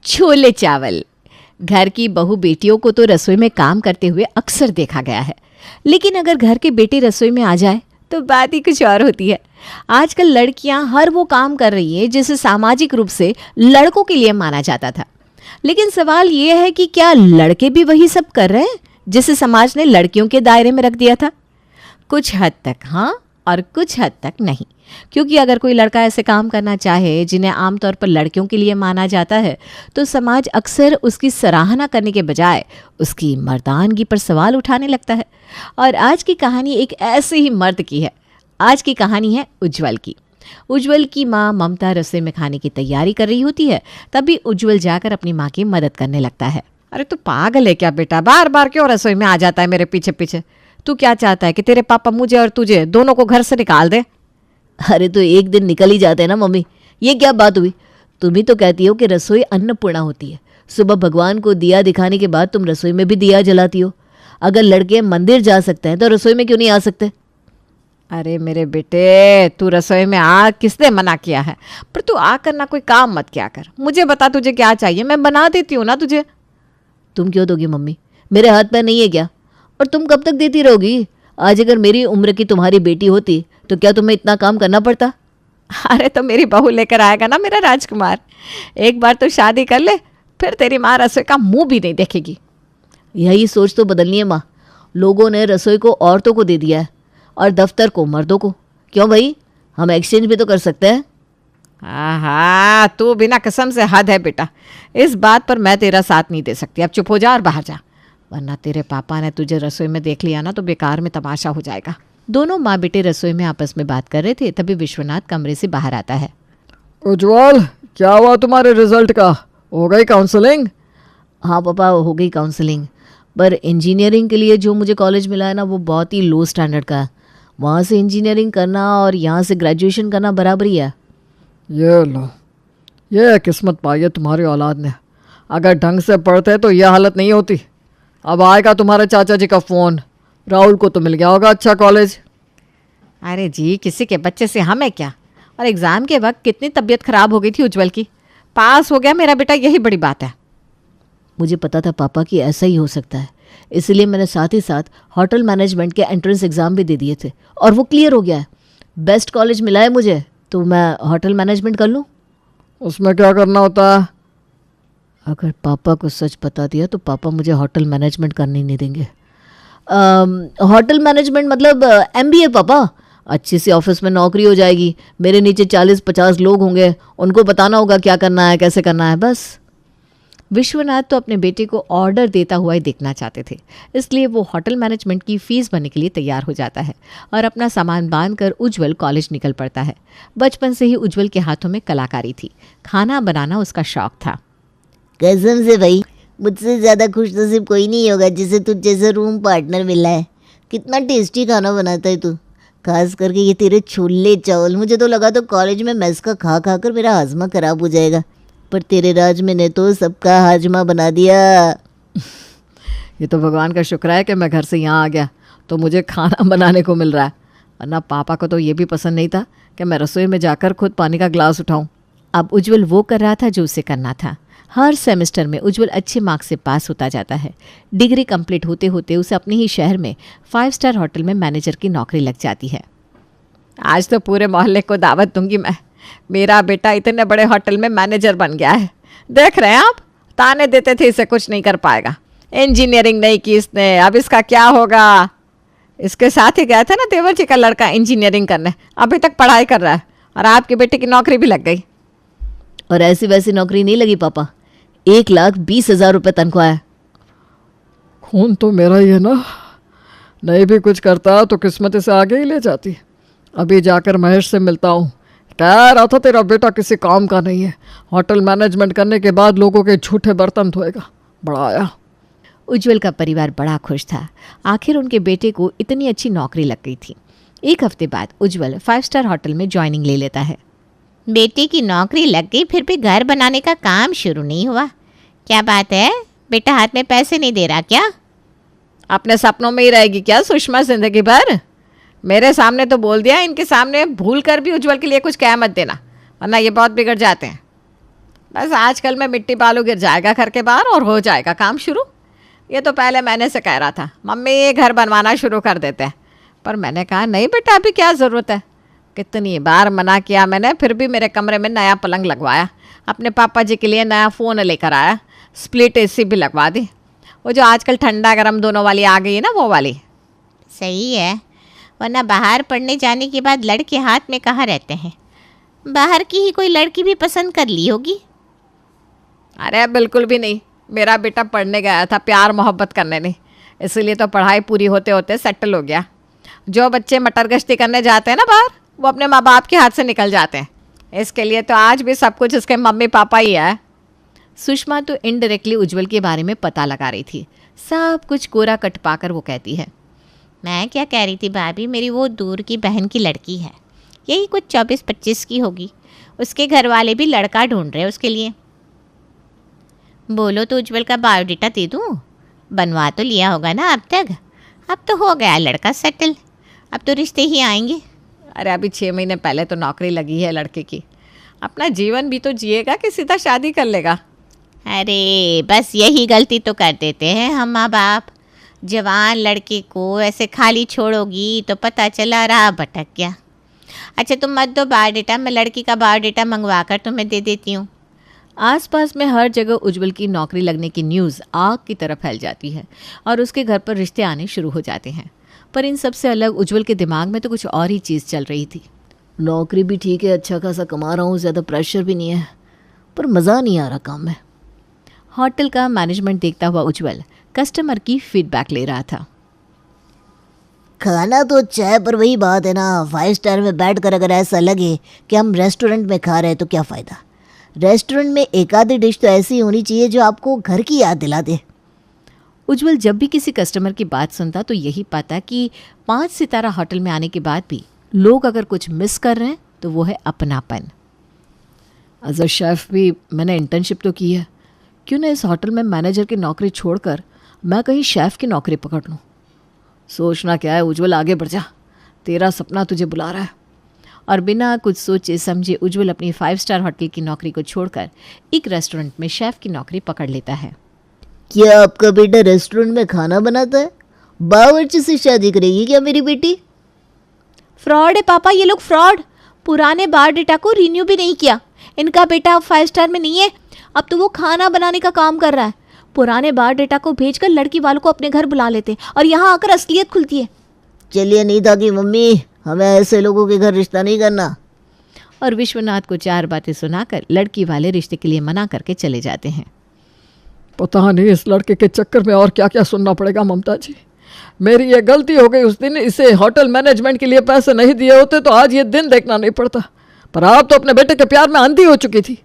छोले चावल। घर की बहू बेटियों को तो रसोई में काम करते हुए अक्सर देखा गया है, लेकिन अगर घर के बेटे रसोई में आ जाए तो बात ही कुछ और होती है। आजकल लड़कियां हर वो काम कर रही हैं जिसे सामाजिक रूप से लड़कों के लिए माना जाता था। लेकिन सवाल ये है कि क्या लड़के भी वही सब कर रहे हैं जिसे समाज ने लड़कियों के दायरे में रख दिया था? कुछ हद तक हाँ और कुछ हद तक नहीं, क्योंकि अगर कोई लड़का ऐसे काम करना चाहे जिन्हें आमतौर पर लड़कियों के लिए माना जाता है तो समाज अक्सर उसकी सराहना करने के बजाय उसकी मर्दानगी पर सवाल उठाने लगता है। और आज की कहानी एक ऐसे ही मर्द की है। आज की कहानी है उज्जवल की। उज्जवल की माँ ममता रसोई में खाने की तैयारी कर रही होती है, तभी उज्जवल जाकर अपनी माँ की मदद करने लगता है। अरे तू पागल है क्या बेटा, बार बार क्यों रसोई में आ जाता है मेरे पीछे पीछे? तू क्या चाहता है कि तेरे पापा मुझे और तुझे दोनों को घर से निकाल दे? अरे तो एक दिन निकल ही जाते हैं ना मम्मी, ये क्या बात हुई? तुम ही तो कहती हो कि रसोई अन्नपूर्णा होती है। सुबह भगवान को दिया दिखाने के बाद तुम रसोई में भी दिया जलाती हो। अगर लड़के मंदिर जा सकते हैं तो रसोई में क्यों नहीं आ सकते? अरे मेरे बेटे, तू रसोई में आ किसने मना किया है? पर तू आकर ना कोई काम मत किया कर। मुझे बता तुझे क्या चाहिए, मैं बना देती हूँ ना तुझे। तुम क्यों दोगी मम्मी? मेरे हाथ पैर नहीं है क्या? और तुम कब तक देती रहोगी? आज अगर मेरी उम्र की तुम्हारी बेटी होती तो क्या तुम्हें इतना काम करना पड़ता? अरे तो मेरी बहू लेकर आएगा ना मेरा राजकुमार। एक बार तो शादी कर ले, फिर तेरी माँ रसोई का मुंह भी नहीं देखेगी। यही सोच तो बदलनी है माँ। लोगों ने रसोई को औरतों को दे दिया है और दफ्तर को मर्दों को। क्यों भाई, हम एक्सचेंज भी तो कर सकते हैं। हाँ, तू बिना कसम से हद है बेटा। इस बात पर मैं तेरा साथ नहीं दे सकती। अब चुप हो जा और बाहर जा, वरना तेरे पापा ने तुझे रसोई में देख लिया ना तो बेकार में तमाशा हो जाएगा। दोनों माँ बेटे रसोई में आपस में बात कर रहे थे, तभी विश्वनाथ कमरे से बाहर आता है। उज्जवल, क्या हुआ तुम्हारे रिजल्ट का? हो गई काउंसलिंग? हाँ पापा, हो गई काउंसलिंग, पर इंजीनियरिंग के लिए जो मुझे कॉलेज मिला है ना वो बहुत ही लो स्टैंडर्ड का है। वहाँ से इंजीनियरिंग करना और यहाँ से ग्रेजुएशन करना बराबर ही है। ये लो, ये किस्मत पाई है तुम्हारी औलाद ने। अगर ढंग से पढ़ते तो ये हालत नहीं होती। अब आएगा तुम्हारे चाचा जी का फ़ोन। राहुल को तो मिल गया होगा अच्छा कॉलेज। अरे जी, किसी के बच्चे से हमें क्या? और एग्ज़ाम के वक्त कितनी तबीयत खराब हो गई थी उज्जवल की। पास हो गया मेरा बेटा, यही बड़ी बात है। मुझे पता था पापा कि ऐसा ही हो सकता है, इसलिए मैंने साथ ही साथ होटल मैनेजमेंट के एंट्रेंस एग्ज़ाम भी दे दिए थे और वो क्लियर हो गया है। बेस्ट कॉलेज मिला है मुझे, तो मैं होटल मैनेजमेंट कर लूँ। उसमें क्या करना होता है? अगर पापा को सच बता दिया तो पापा मुझे होटल मैनेजमेंट करने नहीं देंगे। होटल मैनेजमेंट मतलब MBA पापा। अच्छी सी ऑफिस में नौकरी हो जाएगी, मेरे नीचे 40-50 लोग होंगे, उनको बताना होगा क्या करना है कैसे करना है, बस। विश्वनाथ तो अपने बेटे को ऑर्डर देता हुआ ही देखना चाहते थे, इसलिए वो होटल मैनेजमेंट की फ़ीस भरने के लिए तैयार हो जाता है और अपना सामान बांधकर उज्जवल कॉलेज निकल पड़ता है। बचपन से ही उज्जवल के हाथों में कलाकारी थी, खाना बनाना उसका शौक था। कसम से भाई, मुझसे ज़्यादा खुशनसीब कोई नहीं होगा जिसे तुझ जैसे रूम पार्टनर मिला है। कितना टेस्टी खाना बनाता है तू, खास करके ये तेरे छोले चावल। मुझे तो लगा तो कॉलेज में मेस का खा खा कर मेरा हाजमा ख़राब हो जाएगा, पर तेरे राज में ने तो सबका हाजमा बना दिया। ये तो भगवान का शुक्र है कि मैं घर से यहाँ आ गया तो मुझे खाना बनाने को मिल रहा है, वरना पापा को तो ये भी पसंद नहीं था कि मैं रसोई में जाकर खुद पानी का ग्लास उठाऊं। अब उज्जवल वो कर रहा था जो उसे करना था। हर सेमेस्टर में उज्जवल अच्छे मार्क्स से पास होता जाता है। डिग्री कंप्लीट होते होते उसे अपने ही शहर में 5 स्टार होटल में मैनेजर की नौकरी लग जाती है। आज तो पूरे मोहल्ले को दावत दूंगी मैं, मेरा बेटा इतने बड़े होटल में मैनेजर बन गया है। देख रहे हैं आप, ताने देते थे इसे कुछ नहीं कर पाएगा, इंजीनियरिंग नहीं की इसने, अब इसका क्या होगा? इसके साथ ही गया था ना देवर जी का लड़का इंजीनियरिंग करने, अभी तक पढ़ाई कर रहा है और आपके बेटे की नौकरी भी लग गई। और ऐसी वैसी नौकरी नहीं लगी पापा, 1,20,000 रुपये तनख्वाह है। खून तो मेरा ही है ना, नहीं भी कुछ करता तो किस्मत इसे आगे ही ले जाती। अभी जाकर महेश से मिलता हूँ। कह रहा था तेरा बेटा किसी काम का नहीं है, होटल मैनेजमेंट करने के बाद लोगों के झूठे बर्तन धोएगा। बड़ा आया। उज्जवल का परिवार बड़ा खुश था, आखिर उनके बेटे को इतनी अच्छी नौकरी लग गई थी। एक हफ्ते बाद उज्जवल 5 स्टार होटल में ज्वाइनिंग ले लेता है। बेटे की नौकरी लग गई, फिर भी घर बनाने का काम शुरू नहीं हुआ। क्या बात है, बेटा हाथ में पैसे नहीं दे रहा क्या? अपने सपनों में ही रहेगी क्या सुषमा जिंदगी भर? मेरे सामने तो बोल दिया, इनके सामने भूल कर भी उज्जवल के लिए कुछ कह मत देना, वरना ये बहुत बिगड़ जाते हैं। बस आजकल में मिट्टी बालू गिर जाएगा घर के बाहर और हो जाएगा काम शुरू। ये तो पहले मैंने से कह रहा था, मम्मी ये घर बनवाना शुरू कर देते हैं, पर मैंने कहा नहीं बेटा अभी क्या ज़रूरत है। कितनी बार मना किया मैंने, फिर भी मेरे कमरे में नया पलंग लगवाया, अपने पापा जी के लिए नया फ़ोन लेकर आया, स्प्लिट एसी भी लगवा दी, वो जो आजकल ठंडा गर्म दोनों वाली आ गई है ना, वो वाली। सही है, वरना बाहर पढ़ने जाने के बाद लड़के हाथ में कहाँ रहते हैं। बाहर की ही कोई लड़की भी पसंद कर ली होगी। अरे बिल्कुल भी नहीं, मेरा बेटा पढ़ने गया था प्यार मोहब्बत करने नहीं, इसीलिए तो पढ़ाई पूरी होते होते सेटल हो गया। जो बच्चे मटर गश्ती करने जाते हैं ना बाहर, वो अपने माँ बाप के हाथ से निकल जाते हैं। इसके लिए तो आज भी सब कुछ उसके मम्मी पापा ही है। सुषमा तो इनडायरेक्टली उज्जवल के बारे में पता लगा रही थी, सब कुछ कोरा कट पाकर वो कहती है। मैं क्या कह रही थी भाभी, मेरी वो दूर की बहन की लड़की है, यही कुछ 24-25 की होगी। उसके घर वाले भी लड़का ढूंढ रहे हैं उसके लिए। बोलो तो उज्जवल का बायोडाटा दे दूँ। बनवा तो लिया होगा ना अब तक, अब तो हो गया लड़का सेटल, अब तो रिश्ते ही आएंगे। अरे अभी 6 महीने पहले तो नौकरी लगी है लड़के की, अपना जीवन भी तो जिएगा कि सीधा शादी कर लेगा। अरे बस यही गलती तो कर देते हैं हम माँ बाप। जवान लड़के को ऐसे खाली छोड़ोगी तो पता चला राह भटक गया। अच्छा तुम मत दो बायोडाटा, मैं लड़की का बायोडाटा मंगवा कर तुम्हें दे देती हूँ। आसपास में हर जगह उज्जवल की नौकरी लगने की न्यूज़ आग की तरह फैल जाती है और उसके घर पर रिश्ते आने शुरू हो जाते हैं। पर इन सब से अलग उज्जवल के दिमाग में तो कुछ और ही चीज़ चल रही थी। नौकरी भी ठीक है, अच्छा खासा कमा रहा हूँ, ज़्यादा प्रेशर भी नहीं है, पर मज़ा नहीं आ रहा काम में। होटल का मैनेजमेंट देखता हुआ उज्जवल कस्टमर की फीडबैक ले रहा था। खाना तो अच्छा है, पर वही बात है ना, 5 स्टार में बैठ कर अगर ऐसा लगे कि हम रेस्टोरेंट में खा रहे हैं तो क्या फ़ायदा। रेस्टोरेंट में एक आधी डिश तो ऐसी होनी चाहिए जो आपको घर की याद दिला दे। उज्जवल जब भी किसी कस्टमर की बात सुनता तो यही पाता कि 5 सितारा होटल में आने के बाद भी लोग अगर कुछ मिस कर रहे हैं तो वो है अपनापन। एज अ शेफ़ भी मैंने इंटर्नशिप तो की है, क्यों ना इस होटल में मैनेजर की नौकरी छोड़कर मैं कहीं शेफ़ की नौकरी पकड़ लूँ। सोचना क्या है उज्जवल, आगे बढ़ जा, तेरा सपना तुझे बुला रहा है। और बिना कुछ सोचे समझे उज्जवल अपनी 5 स्टार होटल की नौकरी को छोड़कर एक रेस्टोरेंट में शेफ़ की नौकरी पकड़ लेता है। क्या आपका बेटा रेस्टोरेंट में खाना बनाता है? बावर्ची से शादी करेगी क्या मेरी बेटी? फ्रॉड है पापा, ये लोग फ्रॉड। पुराने बायोडाटा को रिन्यू भी नहीं किया। इनका बेटा अब 5 स्टार में नहीं है, अब तो वो खाना बनाने का काम कर रहा है। पुराने बायोडाटा को भेजकर लड़की वालों को अपने घर बुला लेते और यहाँ आकर असलियत खुलती है। चलिए नहीं था कि मम्मी, हमें ऐसे लोगों के घर रिश्ता नहीं करना। और विश्वनाथ को 4 बातें सुनाकर लड़की वाले रिश्ते के लिए मना करके चले जाते हैं। पता नहीं इस लड़के के चक्कर में और क्या क्या सुनना पड़ेगा ममता जी। मेरी ये गलती हो गई, उस दिन इसे होटल मैनेजमेंट के लिए पैसे नहीं दिए होते तो आज ये दिन देखना नहीं पड़ता। पर आप तो अपने बेटे के प्यार में अंधी हो चुकी थी।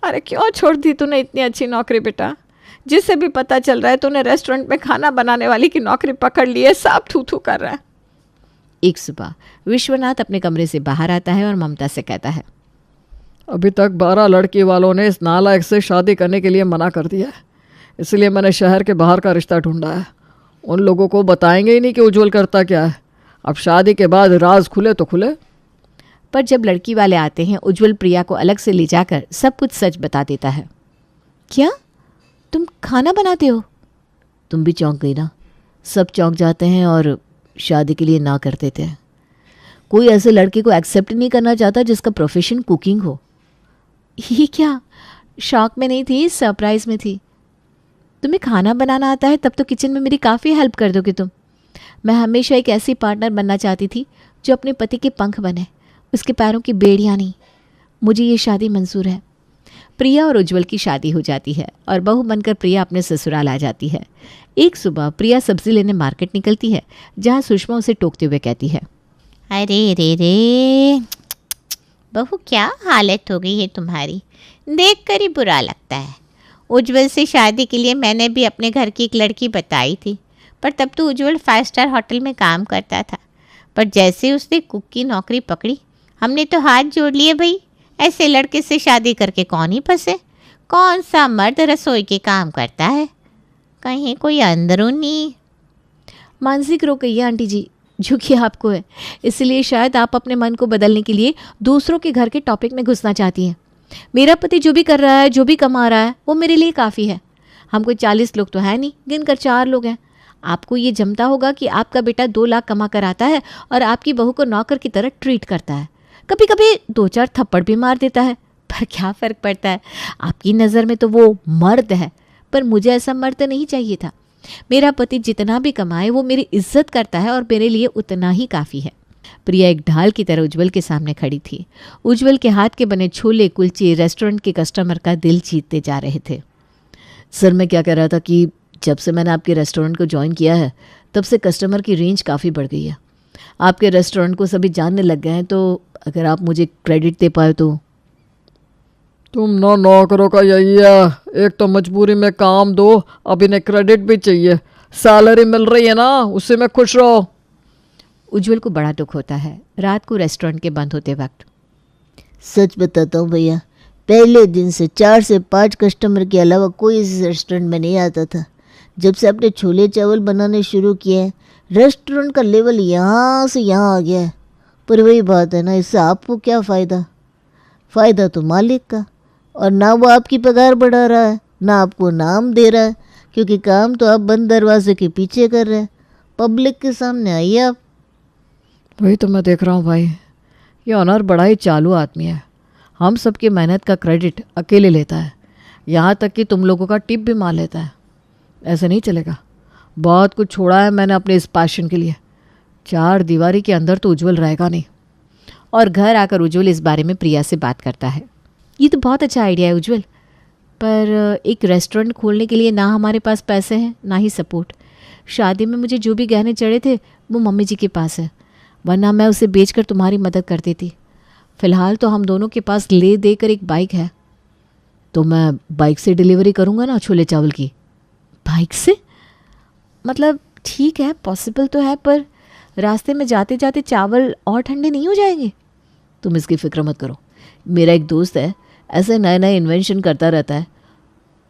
अरे क्यों छोड़ दी तूने इतनी अच्छी नौकरी बेटा? जिससे भी पता चल रहा है तूने रेस्टोरेंट में खाना बनाने वाली की नौकरी पकड़ ली है, सब थू थू कर रहा है। एक सुबह विश्वनाथ अपने कमरे से बाहर आता है और ममता से कहता है, अभी तक 12 लड़की वालों ने इस नालायक से शादी करने के लिए मना कर दिया है, इसलिए मैंने शहर के बाहर का रिश्ता ढूंढा है। उन लोगों को बताएंगे ही नहीं कि उज्जवल करता क्या है। अब शादी के बाद राज खुले तो खुले। पर जब लड़की वाले आते हैं उज्जवल प्रिया को अलग से ले जाकर सब कुछ सच बता देता है। क्या तुम खाना बनाते हो? तुम भी चौंक गई ना? सब चौंक जाते हैं और शादी के लिए ना कर देते हैं। कोई ऐसे लड़के को एक्सेप्ट नहीं करना चाहता जिसका प्रोफेशन कुकिंग हो। ये क्या? शॉक में नहीं थी, सरप्राइज में थी। तुम्हें खाना बनाना आता है तब तो किचन में मेरी काफ़ी हेल्प कर दोगे तुम। मैं हमेशा एक ऐसी पार्टनर बनना चाहती थी जो अपने पति के पंख बने, उसके पैरों की बेड़ियाँ नहीं। मुझे ये शादी मंजूर है। प्रिया और उज्जवल की शादी हो जाती है और बहू बनकर प्रिया अपने ससुराल आ जाती है। एक सुबह प्रिया सब्जी लेने मार्केट निकलती है, जहाँ सुषमा उसे टोकते हुए कहती है, अरे रे रे बहू, क्या हालत हो गई है तुम्हारी, देख कर ही बुरा लगता है। उज्जवल से शादी के लिए मैंने भी अपने घर की एक लड़की बताई थी, पर तब तो उज्जवल 5 स्टार होटल में काम करता था। पर जैसे उसने कुक की नौकरी पकड़ी, हमने तो हाथ जोड़ लिए भाई। ऐसे लड़के से शादी करके कौन ही फंसे? कौन सा मर्द रसोई के काम करता है? कहीं कोई अंदरूनी मानसिक रोग है आंटी जी, जो कि आपको है। इसलिए शायद आप अपने मन को बदलने के लिए दूसरों के घर के टॉपिक में घुसना चाहती हैं। मेरा पति जो भी कर रहा है, जो भी कमा रहा है, वो मेरे लिए काफ़ी है। हम कोई 40 लोग तो है नहीं, गिनकर 4 लोग हैं। आपको ये जमता होगा कि आपका बेटा 2 लाख कमा कर आता है और आपकी बहू को नौकर की तरह ट्रीट करता है। कभी कभी 2-4 थप्पड़ भी मार देता है, पर क्या फ़र्क पड़ता है? आपकी नज़र में तो वो मर्द है, पर मुझे ऐसा मर्द नहीं चाहिए था। मेरा पति जितना भी कमाए वो मेरी इज्जत करता है और मेरे लिए उतना ही काफ़ी है। प्रिया एक ढाल की तरह उज्जवल के सामने खड़ी थी। उज्जवल के हाथ के बने छोले कुलचे रेस्टोरेंट के कस्टमर का दिल जीतते जा रहे थे। सर, मैं क्या कह रहा था कि जब से मैंने आपके रेस्टोरेंट को ज्वाइन किया है तब से कस्टमर की रेंज काफ़ी बढ़ गई है। आपके रेस्टोरेंट को सभी जानने लग गए हैं, तो अगर आप मुझे क्रेडिट दे पाए तो। तुम नौकरों का यही है, एक तो मजबूरी में काम दो, अब इन्हें क्रेडिट भी चाहिए। सैलरी मिल रही है ना, उससे में खुश रहो। उज्जवल को बड़ा दुख होता है रात को रेस्टोरेंट के बंद होते वक्त। सच बताता हूँ भैया, पहले दिन से 4 से 5 कस्टमर के अलावा कोई इस रेस्टोरेंट में नहीं आता था। जब से आपने छोले चावल बनाने शुरू किए हैं, रेस्टोरेंट का लेवल यहाँ से यहाँ आ गया है। पर वही बात है ना, इससे आपको क्या फ़ायदा? फ़ायदा तो मालिक का, और ना वो आपकी पगार बढ़ा रहा है, ना आपको नाम दे रहा है, क्योंकि काम तो आप बंद दरवाजे के पीछे कर रहे हैं। पब्लिक के सामने आइए आप। वही तो मैं देख रहा हूँ भाई, ये ऑनर बड़ा ही चालू आदमी है। हम सबकी मेहनत का क्रेडिट अकेले लेता है, यहाँ तक कि तुम लोगों का टिप भी मार लेता है। ऐसे नहीं चलेगा। बहुत कुछ छोड़ा है मैंने अपने इस पैशन के लिए। 4 दीवारी के अंदर तो उज्जवल रहेगा नहीं। और घर आकर उज्जवल इस बारे में प्रिया से बात करता है। ये तो बहुत अच्छा आइडिया है उज्जवल, पर एक रेस्टोरेंट खोलने के लिए ना हमारे पास पैसे हैं ना ही सपोर्ट। शादी में मुझे जो भी गहने चढ़े थे वो मम्मी जी के पास है, वरना मैं उसे बेचकर तुम्हारी मदद कर देती। फ़िलहाल तो हम दोनों के पास ले देकर एक बाइक है। तो मैं बाइक से डिलीवरी करूँगा ना छोले चावल की। बाइक से? मतलब ठीक है, पॉसिबल तो है, पर रास्ते में जाते जाते चावल और ठंडे नहीं हो जाएंगे? तुम इसकी फ़िक्र मत करो, मेरा एक दोस्त है, ऐसे नए नए इन्वेंशन करता रहता है।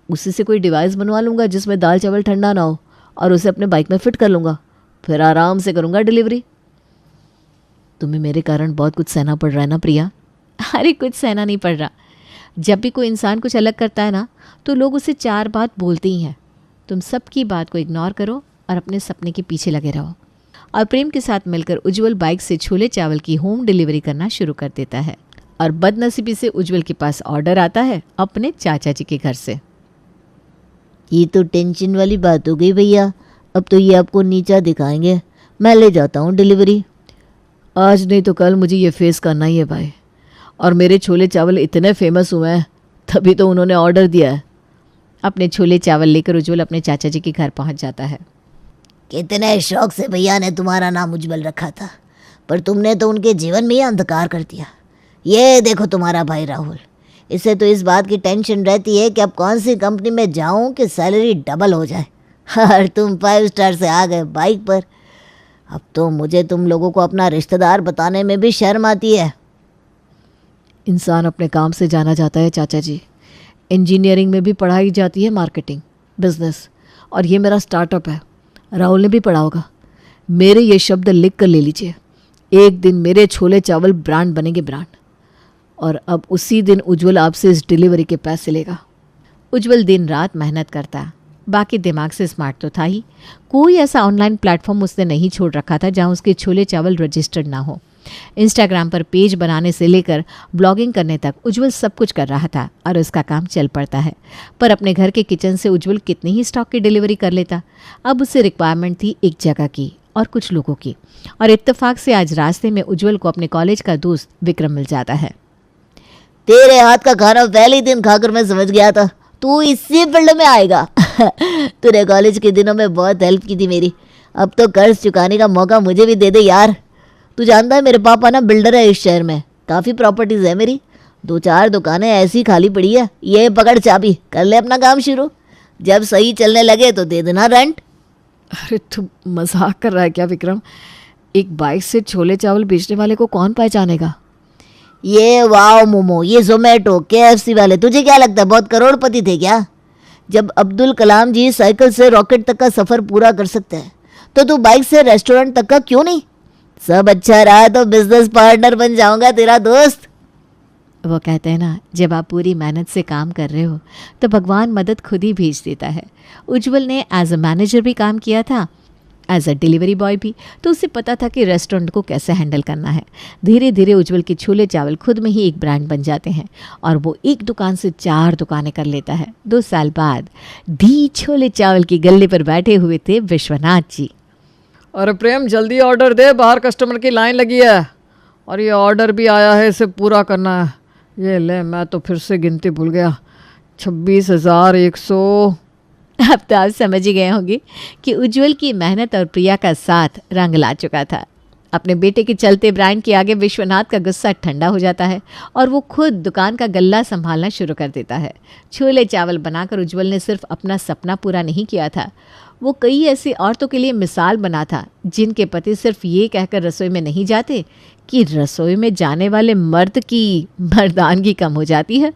उसी से कोई डिवाइस बनवा लूँगा जिसमें दाल चावल ठंडा ना हो, और उसे अपने बाइक में फ़िट कर लूँगा, फिर आराम से करूँगा डिलीवरी। तुम्हें मेरे कारण बहुत कुछ सहना पड़ रहा है ना प्रिया? अरे कुछ सहना नहीं पड़ रहा। जब भी कोई इंसान कुछ अलग करता है ना, तो लोग उसे 4 बात बोलते ही हैं। तुम सबकी बात को इग्नोर करो और अपने सपने के पीछे लगे रहो। और प्रेम के साथ मिलकर उज्जवल बाइक से छोले चावल की होम डिलीवरी करना शुरू कर देता है। और बदनसीबी से उज्जवल के पास ऑर्डर आता है अपने चाचा जी के घर से। ये तो टेंशन वाली बात हो गई भैया, अब तो ये आपको नीचा दिखाएंगे। मैं ले जाता हूँ डिलीवरी। आज नहीं तो कल मुझे ये फेस करना ही है भाई। और मेरे छोले चावल इतने फेमस हुए हैं, तभी तो उन्होंने ऑर्डर दिया है। अपने छोले चावल लेकर उज्जवल अपने चाचा जी के घर पहुंच जाता है। कितने शौक से भैया ने तुम्हारा नाम उज्जवल रखा था, पर तुमने तो उनके जीवन में ही अंधकार कर दिया। ये देखो तुम्हारा भाई राहुल, इसे तो इस बात की टेंशन रहती है कि अब कौन सी कंपनी में जाऊं कि सैलरी डबल हो जाए। और तुम 5 स्टार से आ गए बाइक पर। अब तो मुझे तुम लोगों को अपना रिश्तेदार बताने में भी शर्म आती है। इंसान अपने काम से जाना जाता है चाचा जी। इंजीनियरिंग में भी पढ़ाई जाती है मार्केटिंग, बिजनेस, और ये मेरा स्टार्टअप है। राहुल ने भी पढ़ा होगा। मेरे ये शब्द लिख कर ले लीजिए। एक दिन मेरे छोले चावल ब्रांड बनेंगे, ब्रांड। और अब उसी दिन उज्जवल आपसे इस डिलीवरी के पैसे लेगा। उज्जवल दिन रात मेहनत करता है, बाकी दिमाग से स्मार्ट तो था ही। कोई ऐसा ऑनलाइन प्लेटफॉर्म उसने नहीं छोड़ रखा था जहां उसके छोले चावल रजिस्टर्ड ना हो। इंस्टाग्राम पर पेज बनाने से लेकर ब्लॉगिंग करने तक उज्जवल सब कुछ कर रहा था और उसका काम चल पड़ता है। पर अपने घर के किचन से उज्जवल कितनी ही स्टॉक की डिलीवरी कर लेता। अब उसे रिक्वायरमेंट थी एक जगह की और कुछ लोगों की। और इत्तेफाक से आज रास्ते में उज्जवल को अपने कॉलेज का दोस्त विक्रम मिल जाता है। तेरे हाथ का खाना पहले ही दिन खाकर मैं समझ गया था तू इसी फील्ड में आएगा। तूने कॉलेज के दिनों में बहुत हेल्प की थी मेरी, अब तो कर्ज चुकाने का मौका मुझे भी दे दे यार। तू जानता है मेरे पापा ना बिल्डर है, इस शहर में काफ़ी प्रॉपर्टीज़ है मेरी। 2-4 दुकानें ऐसी खाली पड़ी है, ये पकड़ चाबी, कर ले अपना काम शुरू। जब सही चलने लगे तो दे देना रेंट। अरे तू मजाक कर रहा है क्या विक्रम? एक बाइक से छोले चावल बेचने वाले को कौन पहचानेगा? ये वाओ मोमो, ये जोमेटो, KFC वाले, तुझे क्या लगता है बहुत करोड़पति थे क्या? जब अब्दुल कलाम जी साइकिल से रॉकेट तक का सफ़र पूरा कर सकते हैं तो तू बाइक से रेस्टोरेंट तक का क्यों नहीं? सब अच्छा रहा तो बिजनेस पार्टनर बन जाऊंगा तेरा दोस्त। वो कहते हैं ना, जब आप पूरी मेहनत से काम कर रहे हो तो भगवान मदद खुद ही भेज देता है। उज्जवल ने एज अ मैनेजर भी काम किया था, एज अ डिलीवरी बॉय भी, तो उसे पता था कि रेस्टोरेंट को कैसे हैंडल करना है। धीरे धीरे उज्जवल के छोले चावल खुद में ही एक ब्रांड बन जाते हैं और वो एक दुकान से 4 दुकानें कर लेता है। 2 साल बाद दी छोले चावल की गल्ले पर बैठे हुए थे विश्वनाथ जी। अरे प्रेम, जल्दी ऑर्डर दे, बाहर कस्टमर की लाइन लगी है और ये ऑर्डर भी आया है, इसे पूरा करना है। ये ले, मैं तो फिर से गिनती भूल गया, 26,100। अब तो आप समझ ही गए होंगे कि उज्जवल की मेहनत और प्रिया का साथ रंग ला चुका था। अपने बेटे के चलते ब्रांड के आगे विश्वनाथ का गुस्सा ठंडा हो जाता है और वो खुद दुकान का गल्ला संभालना शुरू कर देता है। छोले चावल बनाकर उज्जवल ने सिर्फ अपना सपना पूरा नहीं किया था, वो कई ऐसी औरतों के लिए मिसाल बना था जिनके पति सिर्फ ये कहकर रसोई में नहीं जाते कि रसोई में जाने वाले मर्द की मर्दानगी कम हो जाती है।